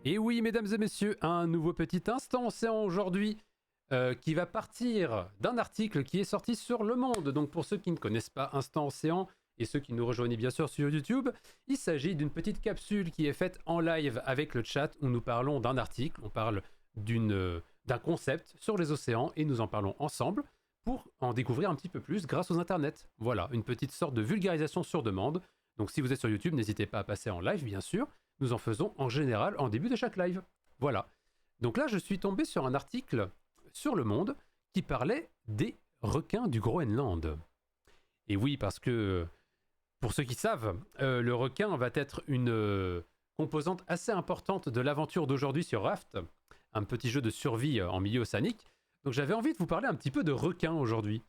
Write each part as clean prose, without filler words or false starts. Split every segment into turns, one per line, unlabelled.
Et oui, mesdames et messieurs, un nouveau petit instant océan aujourd'hui qui va partir d'un article qui est sorti sur Le Monde. Donc pour ceux qui ne connaissent pas Instant Océan et ceux qui nous rejoignent bien sûr sur YouTube, il s'agit d'une petite capsule qui est faite en live avec le chat où nous parlons d'un article, on parle d'un concept sur les océans et nous en parlons ensemble pour en découvrir un petit peu plus grâce aux internets. Voilà, une petite sorte de vulgarisation sur demande. Donc si vous êtes sur YouTube, n'hésitez pas à passer en live bien sûr. Nous en faisons en général en début de chaque live. Voilà. Donc là, je suis tombé sur un article sur Le Monde qui parlait des requins du Groenland. Et oui, parce que, pour ceux qui savent, le requin va être une composante assez importante de l'aventure d'aujourd'hui sur Raft, un petit jeu de survie en milieu océanique. Donc j'avais envie de vous parler un petit peu de requins aujourd'hui.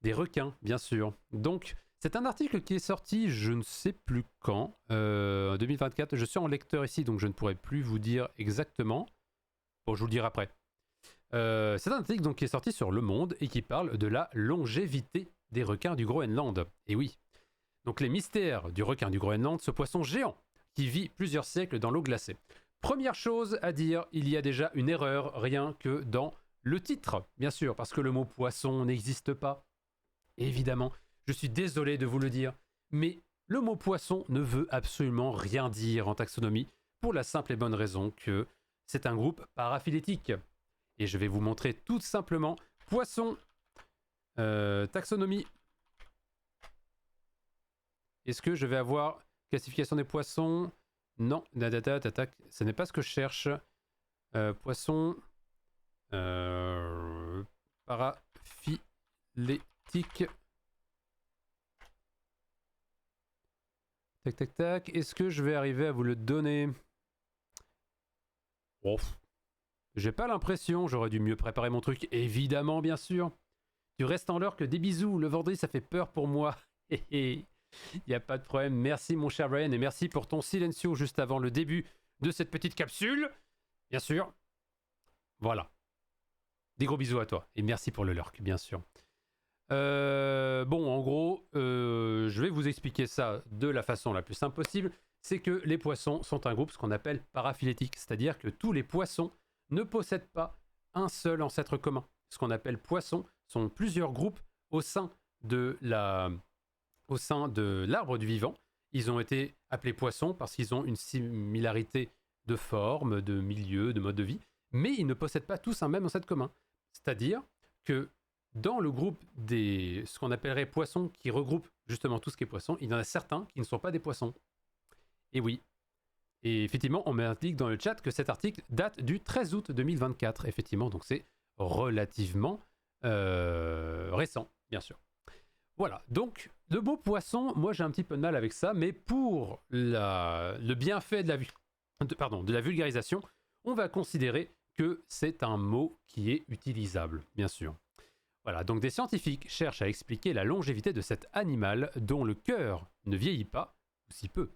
Des requins, bien sûr. Donc, c'est un article qui est sorti, je ne sais plus quand, en 2024. Je suis en lecteur ici, donc je ne pourrais plus vous dire exactement. Bon, je vous le dirai après. C'est un article donc, qui est sorti sur Le Monde et qui parle de la longévité des requins du Groenland. Et oui, donc les mystères du requin du Groenland, ce poisson géant qui vit plusieurs siècles dans l'eau glacée. Première chose à dire, il y a déjà une erreur rien que dans le titre, bien sûr, parce que le mot poisson n'existe pas. Évidemment, je suis désolé de vous le dire, mais le mot poisson ne veut absolument rien dire en taxonomie, pour la simple et bonne raison que c'est un groupe paraphylétique. Et je vais vous montrer tout simplement poisson, taxonomie. Est-ce que je vais avoir classification des poissons? Non, ce n'est pas ce que je cherche. Poisson, paraphylétique. Tac, tac, tac. Est-ce que je vais arriver à vous le donner? Oh. J'ai pas l'impression, j'aurais dû mieux préparer mon truc, évidemment, bien sûr. Tu restes en l'heure que des bisous, le vendredi ça fait peur pour moi. Il n'y a pas de problème, merci mon cher Brian, et merci pour ton silencio juste avant le début de cette petite capsule. Bien sûr. Voilà. Des gros bisous à toi, et merci pour le lurk, bien sûr. Bon, en gros, je vais vous expliquer ça de la façon la plus simple possible. C'est que les poissons sont un groupe, ce qu'on appelle paraphylétique, c'est-à-dire que tous les poissons ne possèdent pas un seul ancêtre commun. Ce qu'on appelle poissons sont plusieurs groupes au sein de l'arbre du vivant. Ils ont été appelés poissons parce qu'ils ont une similarité de forme, de milieu, de mode de vie, mais ils ne possèdent pas tous un même ancêtre commun. C'est-à-dire que dans le groupe des ce qu'on appellerait poissons qui regroupent justement tout ce qui est poisson, il y en a certains qui ne sont pas des poissons. Et oui. Et effectivement, on m'indique dans le chat que cet article date du 13 août 2024. Effectivement, donc c'est relativement récent, bien sûr. Voilà, donc le mot poisson, moi j'ai un petit peu de mal avec ça, mais pour le bienfait de la vulgarisation, on va considérer que c'est un mot qui est utilisable, bien sûr. Voilà, donc des scientifiques cherchent à expliquer la longévité de cet animal dont le cœur ne vieillit pas, ou si peu.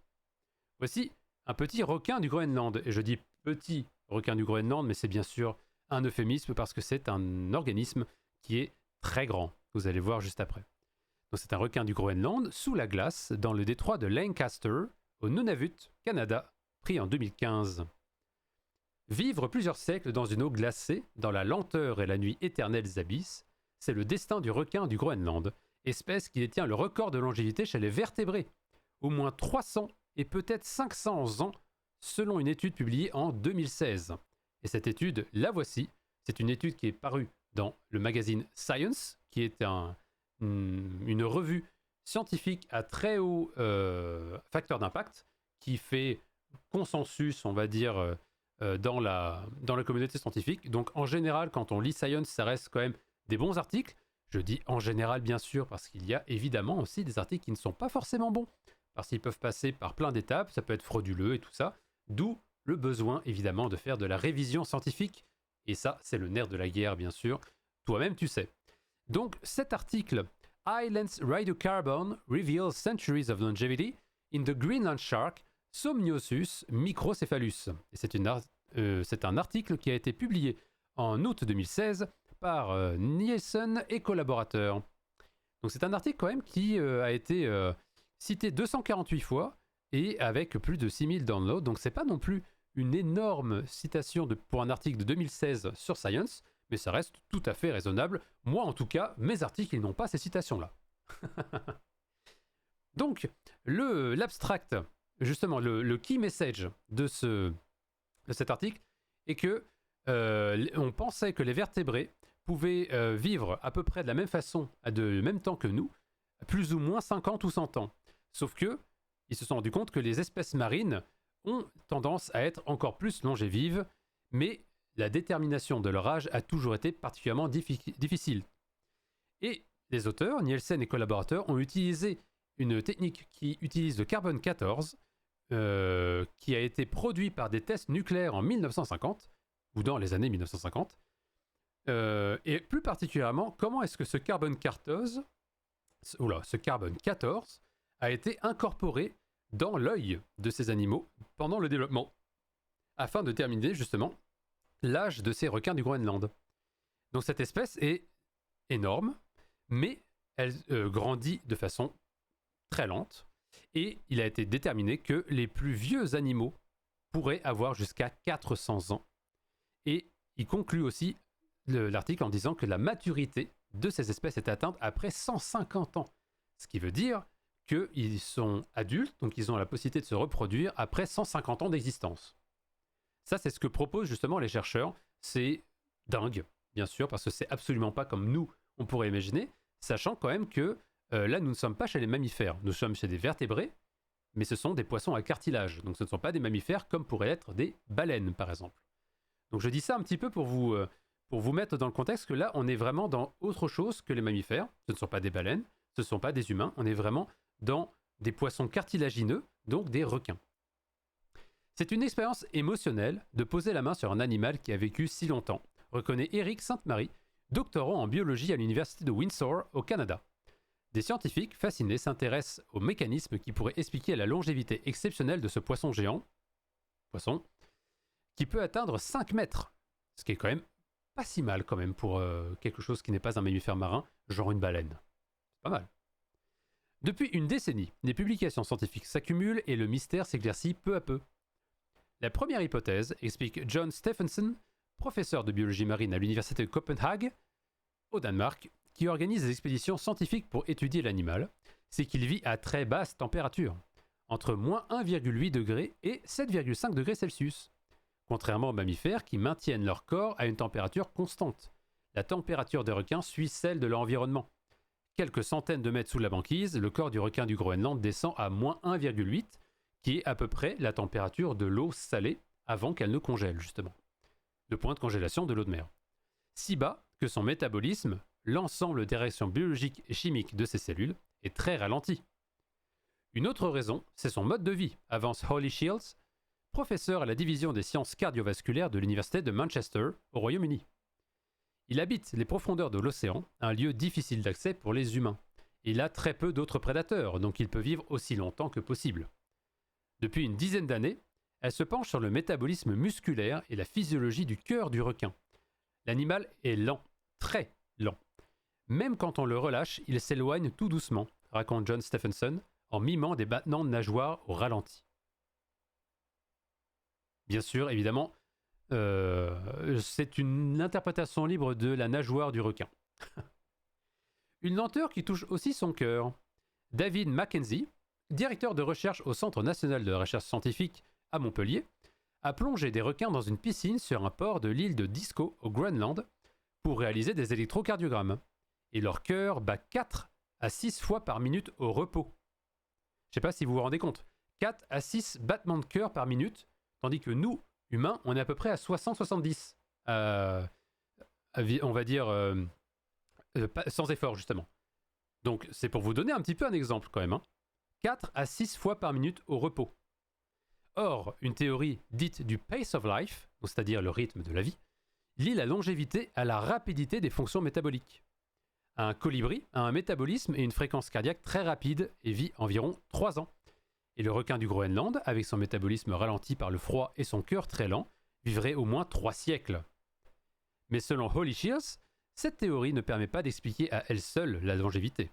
Voici un petit requin du Groenland. Et je dis petit requin du Groenland, mais c'est bien sûr un euphémisme parce que c'est un organisme qui est très grand. Vous allez voir juste après. Donc c'est un requin du Groenland sous la glace dans le détroit de Lancaster, au Nunavut, Canada, pris en 2015. Vivre plusieurs siècles dans une eau glacée, dans la lenteur et la nuit éternelle des abysses, c'est le destin du requin du Groenland, espèce qui détient le record de longévité chez les vertébrés. Au moins 300 et peut-être 500 ans, selon une étude publiée en 2016. Et cette étude, la voici. C'est une étude qui est parue dans le magazine Science, qui est une revue scientifique à très haut facteur d'impact, qui fait consensus, on va dire, dans la communauté scientifique. Donc en général, quand on lit Science, ça reste quand même des bons articles. Je dis en général, bien sûr, parce qu'il y a évidemment aussi des articles qui ne sont pas forcément bons. Parce qu'ils peuvent passer par plein d'étapes, ça peut être frauduleux et tout ça, d'où le besoin évidemment de faire de la révision scientifique, et ça c'est le nerf de la guerre bien sûr, toi-même tu sais. Donc cet article, Islands Radiocarbon Reveals Centuries of Longevity in the Greenland Shark Somniosus microcephalus. Et c'est un article qui a été publié en août 2016 par Nielsen et collaborateurs. Donc c'est un article quand même qui a été cité 248 fois et avec plus de 6000 downloads, donc c'est pas non plus une énorme citation pour un article de 2016 sur Science, mais ça reste tout à fait raisonnable. Moi, en tout cas, mes articles, ils n'ont pas ces citations-là. Donc, l'abstract, justement, le key message de cet article est que on pensait que les vertébrés pouvaient vivre à peu près de la même façon, de même temps que nous, plus ou moins 50 ou 100 ans. Sauf que ils se sont rendus compte que les espèces marines ont tendance à être encore plus longévives, mais la détermination de leur âge a toujours été particulièrement difficile. Et les auteurs, Nielsen et collaborateurs, ont utilisé une technique qui utilise le carbone 14, qui a été produit par des tests nucléaires en 1950, ou dans les années 1950. Et plus particulièrement, comment est-ce que ce carbone 14 a été incorporé dans l'œil de ces animaux pendant le développement, afin de déterminer justement l'âge de ces requins du Groenland. Donc cette espèce est énorme, mais elle grandit de façon très lente, et il a été déterminé que les plus vieux animaux pourraient avoir jusqu'à 400 ans. Et il conclut aussi l'article en disant que la maturité de ces espèces est atteinte après 150 ans, ce qui veut dire qu'ils sont adultes, donc ils ont la possibilité de se reproduire après 150 ans d'existence. Ça, c'est ce que proposent justement les chercheurs. C'est dingue, bien sûr, parce que c'est absolument pas comme nous, on pourrait imaginer, sachant quand même que là, nous ne sommes pas chez les mammifères, nous sommes chez des vertébrés, mais ce sont des poissons à cartilage, donc ce ne sont pas des mammifères comme pourraient être des baleines, par exemple. Donc je dis ça un petit peu pour vous mettre dans le contexte que là, on est vraiment dans autre chose que les mammifères. Ce ne sont pas des baleines, ce ne sont pas des humains, on est vraiment dans des poissons cartilagineux, donc des requins. C'est une expérience émotionnelle de poser la main sur un animal qui a vécu si longtemps, reconnaît Éric Sainte-Marie, doctorant en biologie à l'université de Windsor, au Canada. Des scientifiques fascinés s'intéressent aux mécanismes qui pourraient expliquer la longévité exceptionnelle de ce poisson géant, qui peut atteindre 5 mètres, ce qui est quand même pas si mal quand même pour quelque chose qui n'est pas un mammifère marin, genre une baleine. C'est pas mal. Depuis une décennie, les publications scientifiques s'accumulent et le mystère s'éclaircit peu à peu. La première hypothèse, explique John Stephenson, professeur de biologie marine à l'université de Copenhague, au Danemark, qui organise des expéditions scientifiques pour étudier l'animal, c'est qu'il vit à très basse température, entre moins 1,8 degrés et 7,5 degrés Celsius, contrairement aux mammifères qui maintiennent leur corps à une température constante. La température des requins suit celle de leur environnement. Quelques centaines de mètres sous la banquise, le corps du requin du Groenland descend à moins 1,8, qui est à peu près la température de l'eau salée avant qu'elle ne congèle, justement. Le point de congélation de l'eau de mer. Si bas que son métabolisme, l'ensemble des réactions biologiques et chimiques de ces cellules, est très ralenti. Une autre raison, c'est son mode de vie, avance Holly Shields, professeur à la division des sciences cardiovasculaires de l'université de Manchester, au Royaume-Uni. Il habite les profondeurs de l'océan, un lieu difficile d'accès pour les humains. Il a très peu d'autres prédateurs, donc il peut vivre aussi longtemps que possible. Depuis une dizaine d'années, elle se penche sur le métabolisme musculaire et la physiologie du cœur du requin. L'animal est lent, très lent. Même quand on le relâche, il s'éloigne tout doucement, raconte John Stephenson, en mimant des battements de nageoires au ralenti. Bien sûr, évidemment, c'est une interprétation libre de la nageoire du requin. Une lenteur qui touche aussi son cœur. David Mackenzie, directeur de recherche au Centre national de recherche scientifique à Montpellier, a plongé des requins dans une piscine sur un port de l'île de Disko au Groenland pour réaliser des électrocardiogrammes. Et leur cœur bat 4 à 6 fois par minute au repos. Je ne sais pas si vous vous rendez compte. 4 à 6 battements de cœur par minute, tandis que nous, humains, on est à peu près à 60-70. On va dire sans effort, justement. Donc, c'est pour vous donner un petit peu un exemple, quand même. 4 à 6 fois par minute au repos. Or, une théorie dite du pace of life, c'est-à-dire le rythme de la vie, lie la longévité à la rapidité des fonctions métaboliques. Un colibri a un métabolisme et une fréquence cardiaque très rapide et vit environ 3 ans. Et le requin du Groenland, avec son métabolisme ralenti par le froid et son cœur très lent, vivrait au moins 3 siècles. Mais selon Holly Shields, cette théorie ne permet pas d'expliquer à elle seule la longévité.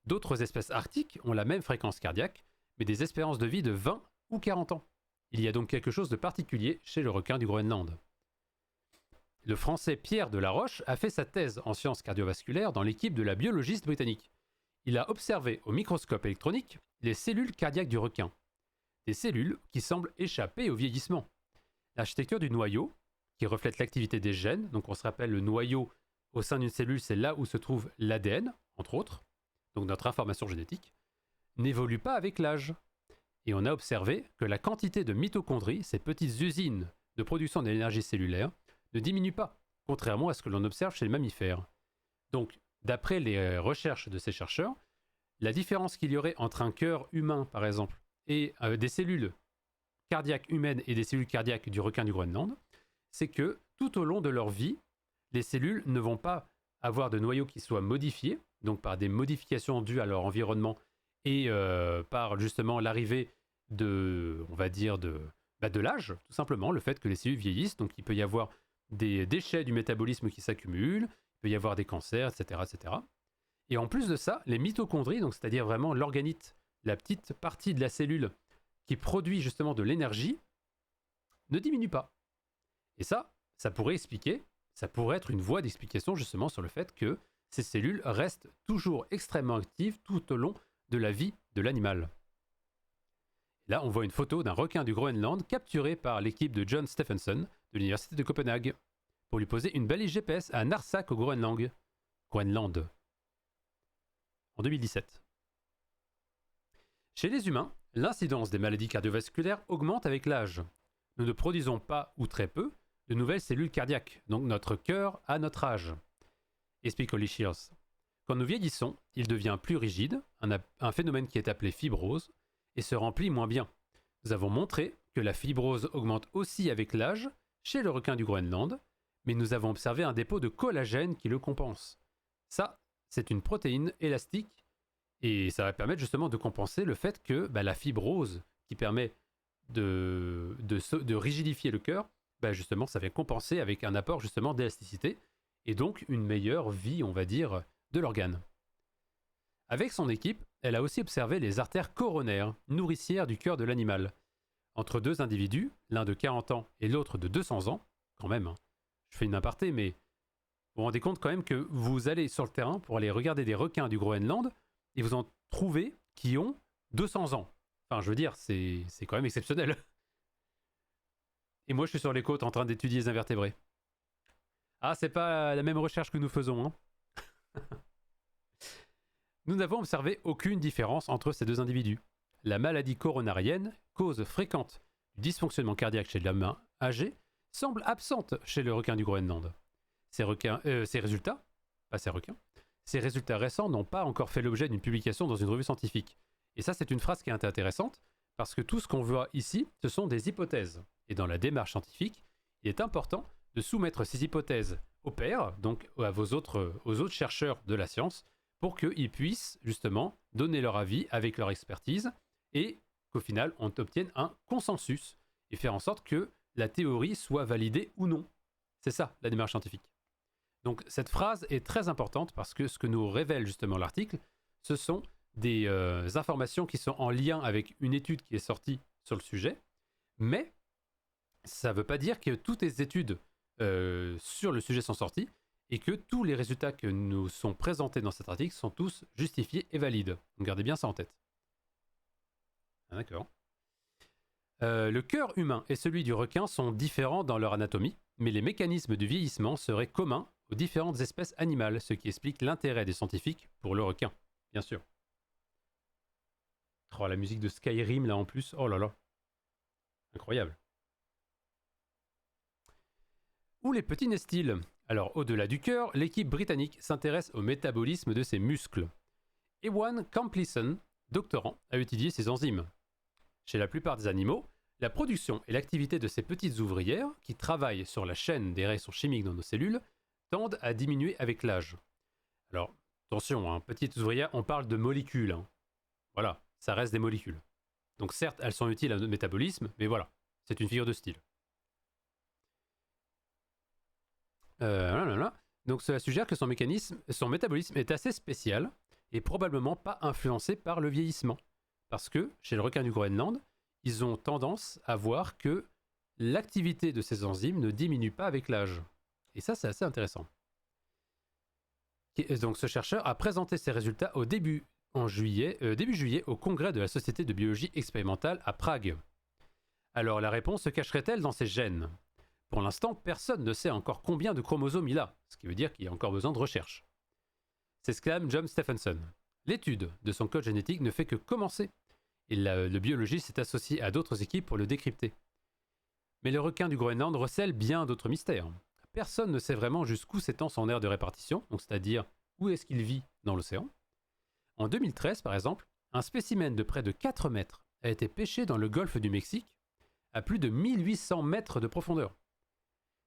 D'autres espèces arctiques ont la même fréquence cardiaque, mais des espérances de vie de 20 ou 40 ans. Il y a donc quelque chose de particulier chez le requin du Groenland. Le français Pierre Delaroche a fait sa thèse en sciences cardiovasculaires dans l'équipe de la biologiste britannique. Il a observé au microscope électronique les cellules cardiaques du requin. Des cellules qui semblent échapper au vieillissement. L'architecture du noyau, qui reflète l'activité des gènes, donc on se rappelle le noyau au sein d'une cellule, c'est là où se trouve l'ADN, entre autres, donc notre information génétique, n'évolue pas avec l'âge. Et on a observé que la quantité de mitochondries, ces petites usines de production d'énergie cellulaire, ne diminue pas, contrairement à ce que l'on observe chez les mammifères. Donc, d'après les recherches de ces chercheurs, la différence qu'il y aurait entre un cœur humain, par exemple, et des cellules cardiaques humaines et des cellules cardiaques du requin du Groenland, c'est que tout au long de leur vie, les cellules ne vont pas avoir de noyau qui soit modifié, donc par des modifications dues à leur environnement et par justement l'arrivée de, on va dire, de l'âge, tout simplement, le fait que les cellules vieillissent, donc il peut y avoir des déchets du métabolisme qui s'accumulent, il peut y avoir des cancers, etc., etc. Et en plus de ça, les mitochondries, donc c'est-à-dire vraiment l'organite, la petite partie de la cellule qui produit justement de l'énergie, ne diminue pas. Et ça pourrait expliquer, ça pourrait être une voie d'explication justement sur le fait que ces cellules restent toujours extrêmement actives tout au long de la vie de l'animal. Là, on voit une photo d'un requin du Groenland capturé par l'équipe de John Stephenson de l'université de Copenhague pour lui poser une balise GPS à Narsak au Groenland, en 2017. Chez les humains, l'incidence des maladies cardiovasculaires augmente avec l'âge. Nous ne produisons pas, ou très peu, de nouvelles cellules cardiaques, donc notre cœur à notre âge, explique Holly Shears. Quand nous vieillissons, il devient plus rigide, un phénomène qui est appelé fibrose, et se remplit moins bien. Nous avons montré que la fibrose augmente aussi avec l'âge chez le requin du Groenland, mais nous avons observé un dépôt de collagène qui le compense. Ça, c'est une protéine élastique, et ça va permettre justement de compenser le fait que la fibrose, qui permet de rigidifier le cœur, justement, ça va compenser avec un apport justement d'élasticité, et donc une meilleure vie, on va dire, de l'organe. Avec son équipe, elle a aussi observé les artères coronaires, nourricières du cœur de l'animal. Entre deux individus, l'un de 40 ans et l'autre de 200 ans, quand même, hein, je fais une aparté, mais vous vous rendez compte quand même que vous allez sur le terrain pour aller regarder des requins du Groenland, et vous en trouvez qui ont 200 ans. Enfin, je veux dire, c'est quand même exceptionnel. Et moi, je suis sur les côtes en train d'étudier les invertébrés. Ah, c'est pas la même recherche que nous faisons, hein. Nous n'avons observé aucune différence entre ces deux individus. La maladie coronarienne, cause fréquente du dysfonctionnement cardiaque chez l'homme âgé, semble absente chez le requin du Groenland. Ces résultats récents n'ont pas encore fait l'objet d'une publication dans une revue scientifique. Et ça, c'est une phrase qui est intéressante, parce que tout ce qu'on voit ici, ce sont des hypothèses. Et dans la démarche scientifique, il est important de soumettre ces hypothèses aux pairs, donc aux autres chercheurs de la science, pour qu'ils puissent justement donner leur avis avec leur expertise et qu'au final on obtienne un consensus et faire en sorte que la théorie soit validée ou non. C'est ça la démarche scientifique. Donc cette phrase est très importante parce que ce que nous révèle justement l'article, ce sont des informations qui sont en lien avec une étude qui est sortie sur le sujet, mais ça ne veut pas dire que toutes les études sur le sujet sont sorties et que tous les résultats que nous sont présentés dans cet article sont tous justifiés et valides. Donc gardez bien ça en tête. Ah, d'accord. Le cœur humain et celui du requin sont différents dans leur anatomie, mais les mécanismes du vieillissement seraient communs aux différentes espèces animales, ce qui explique l'intérêt des scientifiques pour le requin, bien sûr. Oh, la musique de Skyrim là en plus, oh là là. Incroyable. Ou les petits nestiles. Alors, au-delà du cœur, l'équipe britannique s'intéresse au métabolisme de ses muscles. Ewan Camplisson, doctorant, a étudié ces enzymes. Chez la plupart des animaux, la production et l'activité de ces petites ouvrières, qui travaillent sur la chaîne des réactions chimiques dans nos cellules, tendent à diminuer avec l'âge. Alors, attention, hein, petites ouvrières, on parle de molécules. Hein. Voilà, ça reste des molécules. Donc certes, elles sont utiles à notre métabolisme, mais voilà, c'est une figure de style. Donc cela suggère que son métabolisme est assez spécial et probablement pas influencé par le vieillissement. Parce que, chez le requin du Groenland, ils ont tendance à voir que l'activité de ces enzymes ne diminue pas avec l'âge. Et ça, c'est assez intéressant. Donc ce chercheur a présenté ses résultats début juillet au congrès de la Société de biologie expérimentale à Prague. Alors la réponse se cacherait-elle dans ses gènes? Pour l'instant, personne ne sait encore combien de chromosomes il a, ce qui veut dire qu'il y a encore besoin de recherche. S'exclame John Stephenson. L'étude de son code génétique ne fait que commencer, et le biologiste s'est associé à d'autres équipes pour le décrypter. Mais le requin du Groenland recèle bien d'autres mystères. Personne ne sait vraiment jusqu'où s'étend son aire de répartition, donc c'est-à-dire où est-ce qu'il vit dans l'océan. En 2013, par exemple, un spécimen de près de 4 mètres a été pêché dans le golfe du Mexique à plus de 1800 mètres de profondeur.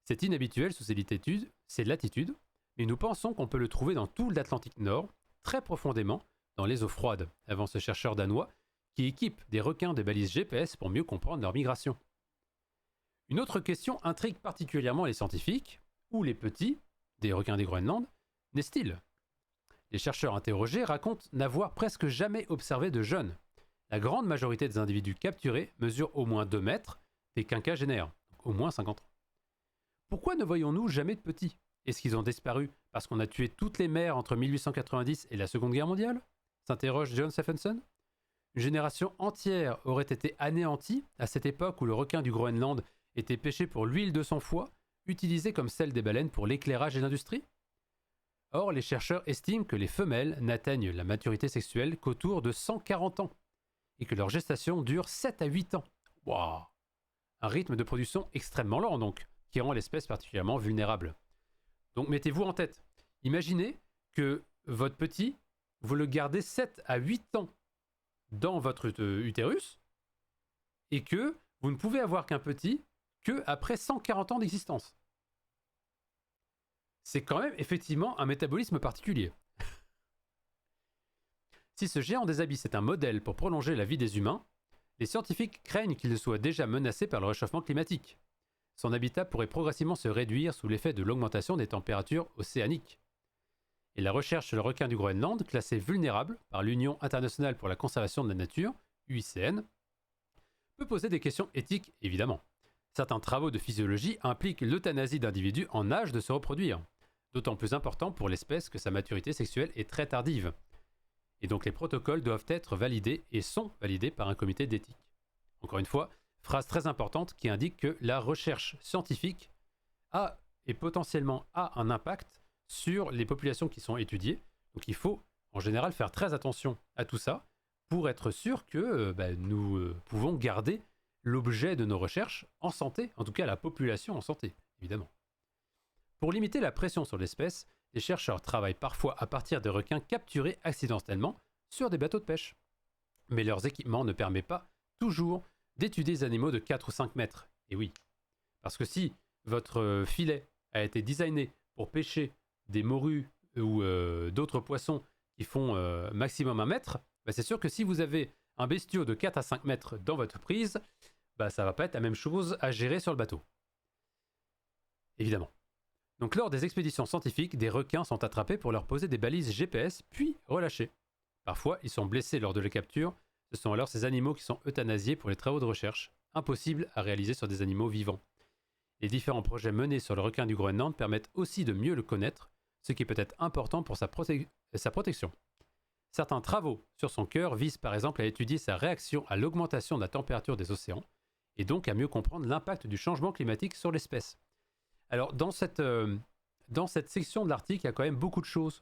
C'est inhabituel sous ces latitudes, mais nous pensons qu'on peut le trouver dans tout l'Atlantique Nord, très profondément, dans les eaux froides, avant ce chercheur danois qui équipe des requins de balises GPS pour mieux comprendre leur migration. Une autre question intrigue particulièrement les scientifiques. Où les petits, des requins des Groenland, naissent-ils? Les chercheurs interrogés racontent n'avoir presque jamais observé de jeunes. La grande majorité des individus capturés mesurent au moins 2 mètres, des quinquagénaires, donc au moins 50 ans. Pourquoi ne voyons-nous jamais de petits? Est-ce qu'ils ont disparu parce qu'on a tué toutes les mères entre 1890 et la Seconde Guerre mondiale? S'interroge John Stephenson. Une génération entière aurait été anéantie à cette époque où le requin du Groenland était pêché pour l'huile de son foie, utilisée comme celle des baleines pour l'éclairage et l'industrie? Or, les chercheurs estiment que les femelles n'atteignent la maturité sexuelle qu'autour de 140 ans, et que leur gestation dure 7 à 8 ans. Waouh! Un rythme de production extrêmement lent donc, qui rend l'espèce particulièrement vulnérable. Donc mettez-vous en tête, imaginez que votre petit, vous le gardez 7 à 8 ans dans votre utérus, et que vous ne pouvez avoir qu'un petit que après 140 ans d'existence. C'est quand même effectivement un métabolisme particulier. Si ce géant des abysses est un modèle pour prolonger la vie des humains, les scientifiques craignent qu'il ne soit déjà menacé par le réchauffement climatique. Son habitat pourrait progressivement se réduire sous l'effet de l'augmentation des températures océaniques. Et la recherche sur le requin du Groenland, classé vulnérable par l'Union internationale pour la conservation de la nature, UICN, peut poser des questions éthiques, évidemment. Certains travaux de physiologie impliquent l'euthanasie d'individus en âge de se reproduire, d'autant plus important pour l'espèce que sa maturité sexuelle est très tardive. Et donc les protocoles doivent être validés et sont validés par un comité d'éthique. Encore une fois, phrase très importante qui indique que la recherche scientifique a et potentiellement a un impact sur les populations qui sont étudiées. Donc il faut en général faire très attention à tout ça pour être sûr que nous pouvons garder l'objet de nos recherches en santé, en tout cas la population en santé, évidemment. Pour limiter la pression sur l'espèce, les chercheurs travaillent parfois à partir de requins capturés accidentellement sur des bateaux de pêche. Mais leurs équipements ne permettent pas toujours d'étudier des animaux de 4 ou 5 mètres. Et oui, parce que si votre filet a été designé pour pêcher des morues ou d'autres poissons qui font maximum 1 mètre, c'est sûr que si vous avez un bestiau de 4 à 5 mètres dans votre prise, ça va pas être la même chose à gérer sur le bateau. Évidemment. Donc lors des expéditions scientifiques, des requins sont attrapés pour leur poser des balises GPS, puis relâchés. Parfois, ils sont blessés lors de la capture. Ce sont alors ces animaux qui sont euthanasiés pour les travaux de recherche, impossibles à réaliser sur des animaux vivants. Les différents projets menés sur le requin du Groenland permettent aussi de mieux le connaître, ce qui peut être important pour sa protection. Certains travaux sur son cœur visent par exemple à étudier sa réaction à l'augmentation de la température des océans, et donc à mieux comprendre l'impact du changement climatique sur l'espèce. Alors dans cette section de l'article, il y a quand même beaucoup de choses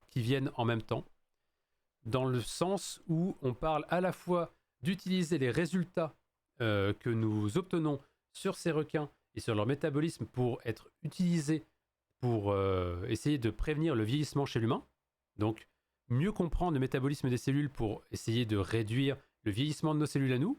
qui viennent en même temps, dans le sens où on parle à la fois d'utiliser les résultats que nous obtenons sur ces requins et sur leur métabolisme pour être utilisés pour essayer de prévenir le vieillissement chez l'humain, donc mieux comprendre le métabolisme des cellules pour essayer de réduire le vieillissement de nos cellules à nous.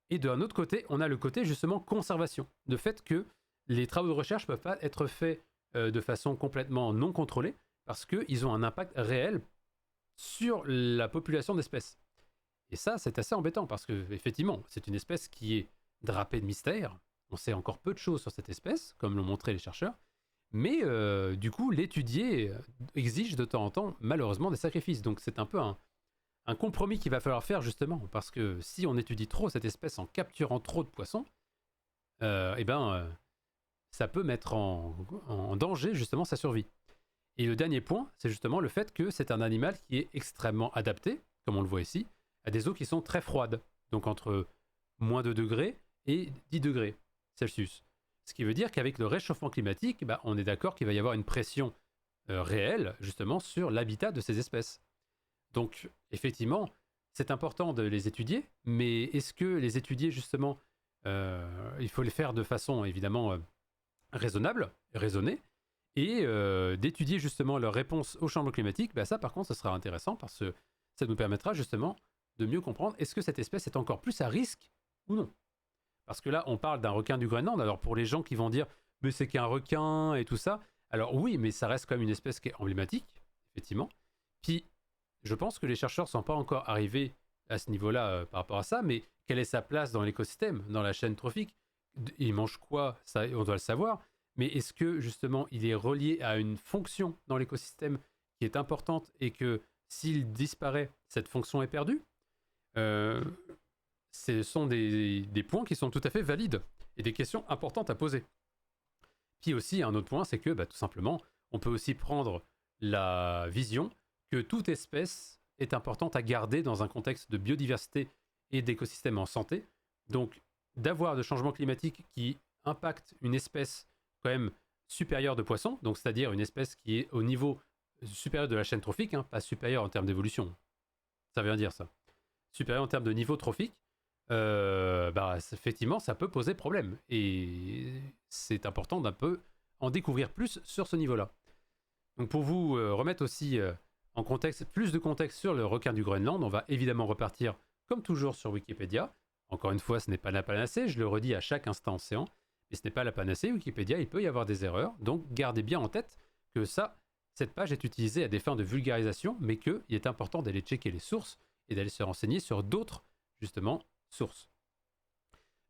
Et d'un autre côté, on a le côté justement conservation, le fait que les travaux de recherche ne peuvent pas être faits de façon complètement non contrôlée parce qu'ils ont un impact réel sur la population d'espèces. Et ça, c'est assez embêtant parce que, effectivement, c'est une espèce qui est drapée de mystère. On sait encore peu de choses sur cette espèce, comme l'ont montré les chercheurs. Mais du coup, l'étudier exige de temps en temps, malheureusement, des sacrifices. Donc c'est un peu un un compromis qu'il va falloir faire justement, parce que si on étudie trop cette espèce en capturant trop de poissons, ça peut mettre en danger justement sa survie. Et le dernier point, c'est justement le fait que c'est un animal qui est extrêmement adapté, comme on le voit ici, à des eaux qui sont très froides, donc entre moins 2 degrés et 10 degrés Celsius. Ce qui veut dire qu'avec le réchauffement climatique, on est d'accord qu'il va y avoir une pression réelle justement sur l'habitat de ces espèces. Donc effectivement, c'est important de les étudier, mais est-ce que les étudier justement, il faut les faire de façon évidemment raisonnable, raisonnée, et d'étudier justement leur réponse au changement climatique, ça par contre ce sera intéressant parce que ça nous permettra justement de mieux comprendre est-ce que cette espèce est encore plus à risque ou non. Parce que là on parle d'un requin du Groenland, alors pour les gens qui vont dire mais c'est qu'un requin et tout ça, alors oui mais ça reste quand même une espèce qui est emblématique, effectivement. Puis je pense que les chercheurs ne sont pas encore arrivés à ce niveau-là par rapport à ça, mais quelle est sa place dans l'écosystème, dans la chaîne trophique? Il mange quoi? Ça, on doit le savoir. Mais est-ce que justement il est relié à une fonction dans l'écosystème qui est importante et que s'il disparaît, cette fonction est perdue? Ce sont des points qui sont tout à fait valides et des questions importantes à poser. Puis aussi, un autre point, c'est que tout simplement, on peut aussi prendre la vision que toute espèce est importante à garder dans un contexte de biodiversité et d'écosystème en santé. Donc, d'avoir de changements climatiques qui impactent une espèce quand même supérieure de poissons, donc c'est-à-dire une espèce qui est au niveau supérieur de la chaîne trophique, pas supérieur en termes d'évolution. Ça veut dire ça. Supérieur en termes de niveau trophique, effectivement, ça peut poser problème. Et c'est important d'un peu en découvrir plus sur ce niveau-là. Donc pour vous remettre aussi en contexte, plus de contexte sur le requin du Groenland, on va évidemment repartir comme toujours sur Wikipédia. Encore une fois, ce n'est pas la panacée, je le redis à chaque instant séant, mais ce n'est pas la panacée. Wikipédia, il peut y avoir des erreurs, donc gardez bien en tête que cette page est utilisée à des fins de vulgarisation, mais qu'il est important d'aller checker les sources et d'aller se renseigner sur d'autres, justement, sources.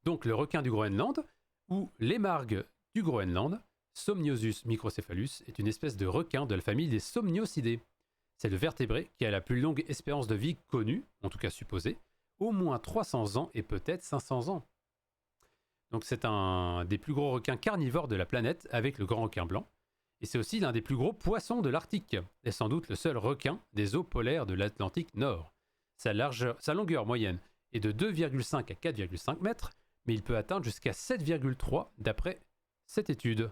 Donc le requin du Groenland, ou l'émargue du Groenland, Somniosus microcephalus, est une espèce de requin de la famille des Somniocidés. C'est le vertébré qui a la plus longue espérance de vie connue, en tout cas supposée, au moins 300 ans et peut-être 500 ans. Donc c'est un des plus gros requins carnivores de la planète avec le grand requin blanc. Et c'est aussi l'un des plus gros poissons de l'Arctique, et sans doute le seul requin des eaux polaires de l'Atlantique Nord. Sa longueur moyenne est de 2,5 à 4,5 mètres, mais il peut atteindre jusqu'à 7,3 d'après cette étude.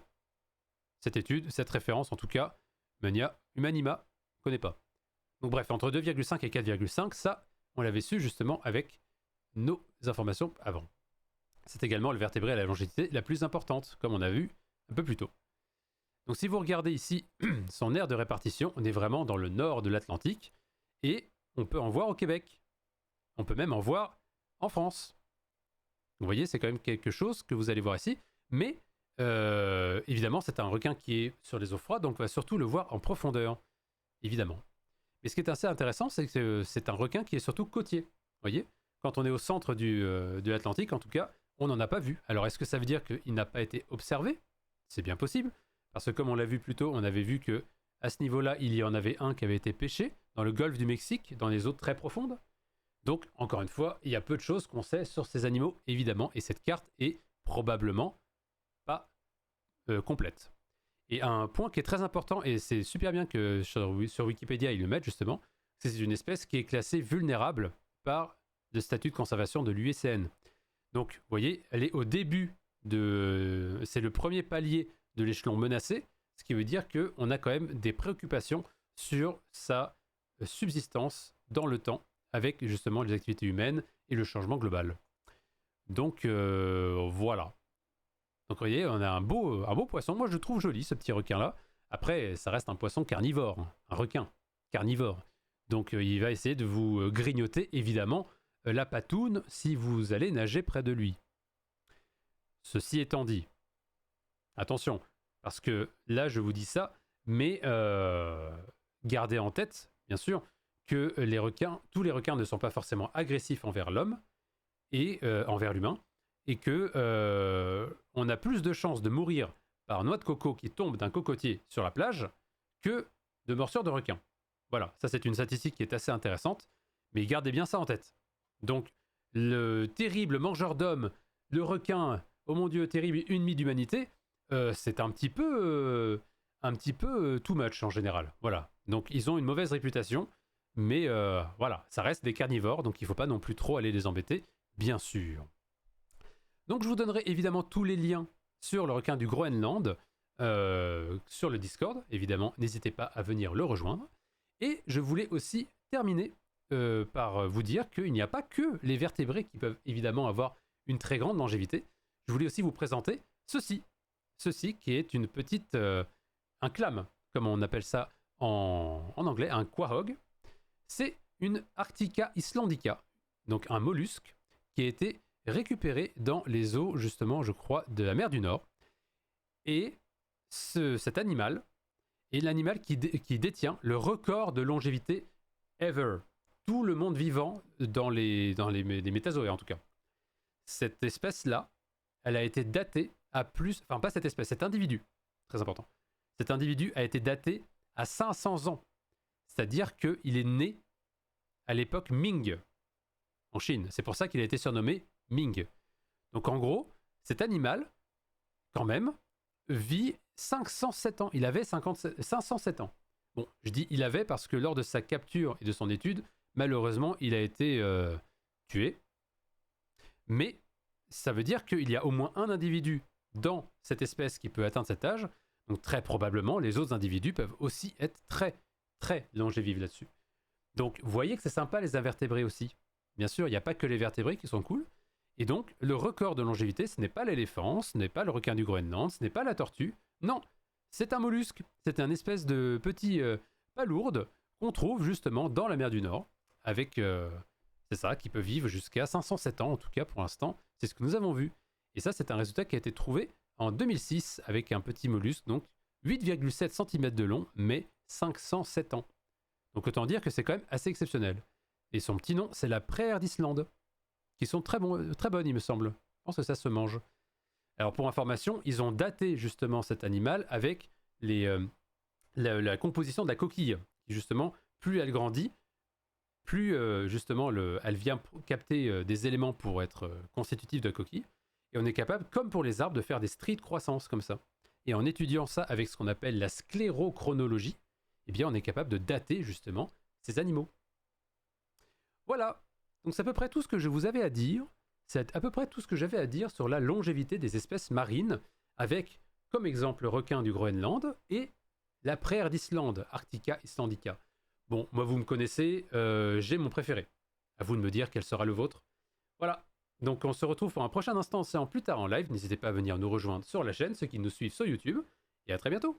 Cette référence en tout cas, Humanima ne connaît pas. Donc bref, entre 2,5 et 4,5, ça, on l'avait su justement avec nos informations avant. C'est également le vertébré à la longévité la plus importante, comme on a vu un peu plus tôt. Donc si vous regardez ici son aire de répartition, on est vraiment dans le nord de l'Atlantique, et on peut en voir au Québec. On peut même en voir en France. Vous voyez, c'est quand même quelque chose que vous allez voir ici, mais évidemment, c'est un requin qui est sur les eaux froides, donc on va surtout le voir en profondeur, évidemment. Mais ce qui est assez intéressant, c'est que c'est un requin qui est surtout côtier. Vous voyez, quand on est au centre de l'Atlantique, en tout cas, on n'en a pas vu. Alors, est-ce que ça veut dire qu'il n'a pas été observé? C'est bien possible, parce que comme on l'a vu plus tôt, on avait vu que à ce niveau-là, il y en avait un qui avait été pêché dans le golfe du Mexique, dans les eaux très profondes. Donc, encore une fois, il y a peu de choses qu'on sait sur ces animaux, évidemment, et cette carte est probablement pas complète. Et un point qui est très important, et c'est super bien que sur Wikipédia ils le mettent justement, c'est une espèce qui est classée vulnérable par le statut de conservation de l'UICN. Donc, vous voyez, elle est au début c'est le premier palier de l'échelon menacé, ce qui veut dire qu'on a quand même des préoccupations sur sa subsistance dans le temps, avec justement les activités humaines et le changement global. Donc, voilà. Donc vous voyez, on a un beau poisson. Moi, je le trouve joli, ce petit requin-là. Après, ça reste un poisson carnivore, un requin carnivore. Donc il va essayer de vous grignoter, évidemment, la patoune si vous allez nager près de lui. Ceci étant dit, attention, parce que là, je vous dis ça, mais gardez en tête, bien sûr, que tous les requins ne sont pas forcément agressifs envers l'homme et envers l'humain, et que on a plus de chances de mourir par noix de coco qui tombe d'un cocotier sur la plage que de morsures de requin. Voilà, ça c'est une statistique qui est assez intéressante, Mais gardez bien ça en tête. Donc, le terrible mangeur d'hommes, le requin, oh mon Dieu, terrible ennemi d'humanité, c'est un petit peu too much en général. Voilà. Donc, ils ont une mauvaise réputation, mais voilà, ça reste des carnivores, donc il ne faut pas non plus trop aller les embêter, bien sûr. Donc, je vous donnerai évidemment tous les liens sur le requin du Groenland, sur le Discord, évidemment, n'hésitez pas à venir le rejoindre. Et je voulais aussi terminer par vous dire qu'il n'y a pas que les vertébrés qui peuvent évidemment avoir une très grande longévité. Je voulais aussi vous présenter ceci qui est une petite, un clam, comme on appelle ça en anglais, un quahog. C'est une Arctica islandica, donc un mollusque qui a été récupéré dans les eaux, justement, je crois, de la mer du Nord. Et cet animal est l'animal qui détient le record de longévité ever. Tout le monde vivant dans les métazoaires, en tout cas. Cette espèce-là, elle a été datée à plus... Enfin, pas cette espèce, cet individu. Très important. Cet individu a été daté à 500 ans. C'est-à-dire qu'il est né à l'époque Ming, en Chine. C'est pour ça qu'il a été surnommé Ming. Donc en gros, cet animal, quand même, vit 507 ans. Il avait 507 ans. Bon, je dis il avait parce que lors de sa capture et de son étude, malheureusement, il a été tué. Mais ça veut dire qu'il y a au moins un individu dans cette espèce qui peut atteindre cet âge. Donc très probablement, les autres individus peuvent aussi être très, très longévifs là-dessus. Donc vous voyez que c'est sympa les invertébrés aussi. Bien sûr, il n'y a pas que les vertébrés qui sont cool. Et donc, le record de longévité, ce n'est pas l'éléphant, ce n'est pas le requin du Groenland, ce n'est pas la tortue. Non, c'est un mollusque. C'est un espèce de petit palourde qu'on trouve justement dans la mer du Nord. Avec, c'est ça, qui peut vivre jusqu'à 507 ans, en tout cas pour l'instant. C'est ce que nous avons vu. Et ça, c'est un résultat qui a été trouvé en 2006 avec un petit mollusque, donc 8,7 cm de long, mais 507 ans. Donc autant dire que c'est quand même assez exceptionnel. Et son petit nom, c'est la praire d'Islande, qui sont très bonnes, il me semble. Je pense que ça se mange. Alors pour information, ils ont daté justement cet animal avec la composition de la coquille. Qui justement, plus elle grandit, plus justement elle vient capter des éléments pour être constitutifs de la coquille. Et on est capable, comme pour les arbres, de faire des stries de croissance comme ça. Et en étudiant ça avec ce qu'on appelle la sclérochronologie, eh bien on est capable de dater justement ces animaux. Voilà, donc c'est à peu près tout ce que je vous avais à dire. C'est à peu près tout ce que j'avais à dire sur la longévité des espèces marines, avec comme exemple le requin du Groenland et la praire d'Islande, Arctica islandica. Bon, moi vous me connaissez, j'ai mon préféré. À vous de me dire quel sera le vôtre. Voilà, donc on se retrouve pour un prochain instant, c'est en plus tard en live. N'hésitez pas à venir nous rejoindre sur la chaîne, ceux qui nous suivent sur YouTube, et à très bientôt.